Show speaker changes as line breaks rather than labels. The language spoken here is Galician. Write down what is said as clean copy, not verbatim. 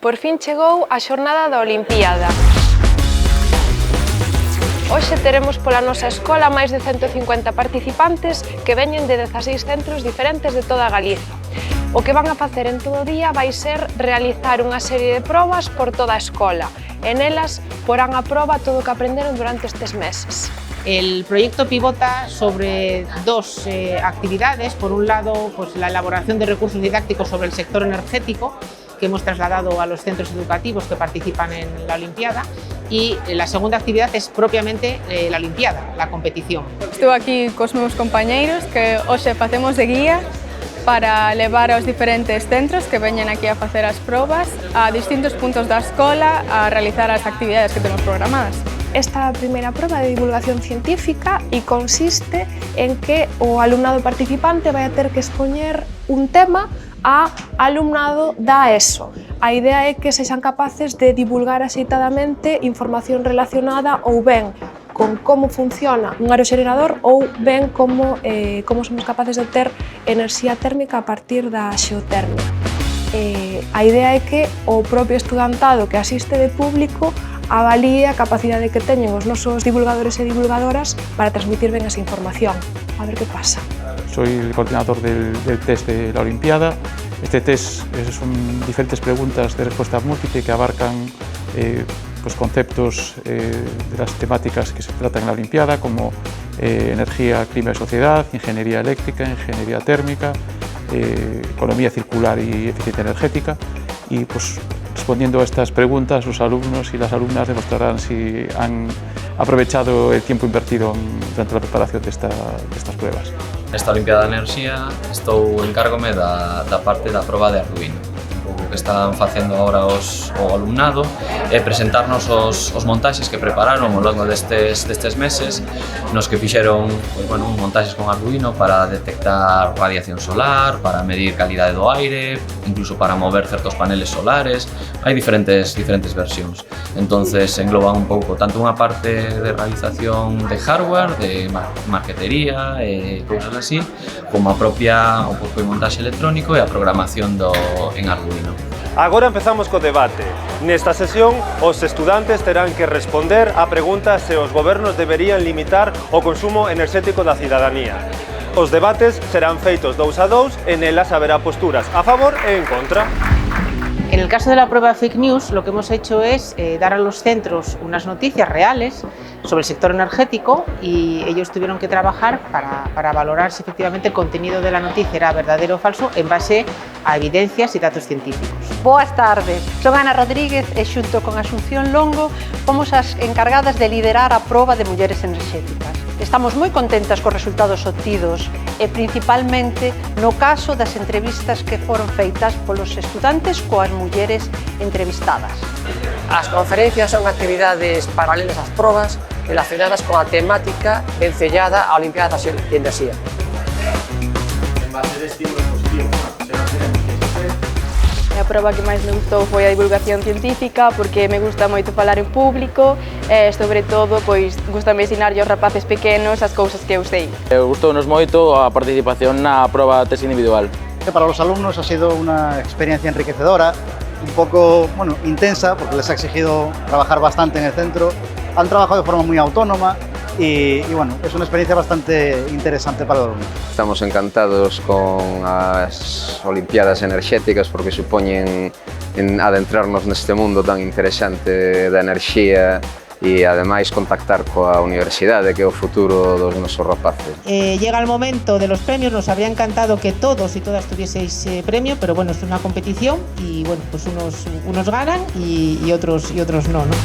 Por fin chegou a xornada da Olimpiada. Hoxe teremos pola nosa escola máis de 150 participantes que veñen de 16 centros diferentes de toda Galiza. O que van a facer en todo o día vai ser realizar unha serie de probas por toda a escola. En elas porán a proba todo o que aprenderon durante estes meses.
El proyecto pivota sobre dos actividades. Por un lado, pues, la elaboración de recursos didácticos sobre el sector energético, que hemos trasladado a los centros educativos que participan en la Olimpiada, y la segunda actividad es propiamente la Olimpiada, la competición.
Estou aquí cos meus compañeiros que hoxe facemos de guía para levar aos diferentes centros que veñen aquí a facer as probas a distintos puntos da escola a realizar as actividades que temos programadas.
Esta primeira proba de divulgación científica e consiste en que o alumnado participante vai a ter que expoñer un tema a alumnado da ESO. A idea é que sexan capaces de divulgar axeitadamente información relacionada ou ben con como funciona un aeroxenerador ou ben como somos capaces de ter enerxía térmica a partir da xeotermia. A idea é que o propio estudantado que asiste de público avalíe a capacidade que teñen os nosos divulgadores e divulgadoras para transmitir ben esa información. A ver qué pasa.
Soy el coordinador del test de la Olimpiada. Este test son diferentes preguntas de respuesta múltiple que abarcan pues conceptos de las temáticas que se tratan en la Olimpiada, como energía, clima y sociedad, ingeniería eléctrica, ingeniería térmica, economía circular y eficiencia energética. Y pues respondiendo a estas preguntas, los alumnos y las alumnas demostrarán si han aprovechado el tiempo invertido durante la preparación de estas pruebas.
Nesta Olimpiada de Enerxía encárgome da parte da proba de Arduino. O que están facendo agora o alumnado é presentarnos os montaxes que prepararon ao longo destes meses, nos que fixeron montaxes con Arduino para detectar radiación solar, para medir calidade do aire, incluso para mover certos paneles solares. Hai diferentes versións. Entonces engloban un pouco tanto unha parte de realización de hardware, de marquetería e cousas así, como o propio montaxe electrónico e a programación en Arduino.
Agora empezamos co debate. Nesta sesión, os estudantes terán que responder a preguntas se os gobernos deberían limitar o consumo enerxético da cidadanía. Os debates serán feitos 2 a 2 e nelas haberá posturas a favor e en contra.
En el caso de la prueba de fake news, lo que hemos hecho es dar a los centros unas noticias reales sobre el sector energético y ellos tuvieron que trabajar para valorar si efectivamente el contenido de la noticia era verdadero o falso en base a evidencias y datos científicos.
Boas tardes, son Ana Rodríguez e xunto con Asunción Longo fomos as encargadas de liderar a proba de mulleres enerxéticas. Estamos moi contentas cos resultados obtidos e principalmente no caso das entrevistas que foron feitas polos estudantes coas mulleres entrevistadas.
As conferencias son actividades paralelas ás probas relacionadas coa temática vencellada á Olimpiada de Enerxía.
En base de estímulos positivos,
A proba que máis me gustou foi a divulgación científica porque me gusta moito falar en público e, sobre todo, gustame ensinarlle aos rapaces pequenos as cousas que eu sei.
Gustounos moito a participación na proba test individual.
Para los alumnos ha sido una experiencia enriquecedora, un poco intensa porque les ha exigido trabajar bastante en el centro. Han trabajado de forma muy autónoma y es una experiencia bastante interesante para los alumnos.
Estamos encantados con as Olimpiadas enerxéticas porque supoñen adentrarnos neste mundo tan interesante da enerxía e ademais contactar coa universidade que é o futuro dos nosos rapaces.
Llega el momento de los premios, nos habría encantado que todos y todas tuvieseis premio, pero bueno, es una competición y pues unos ganan y otros no, ¿no?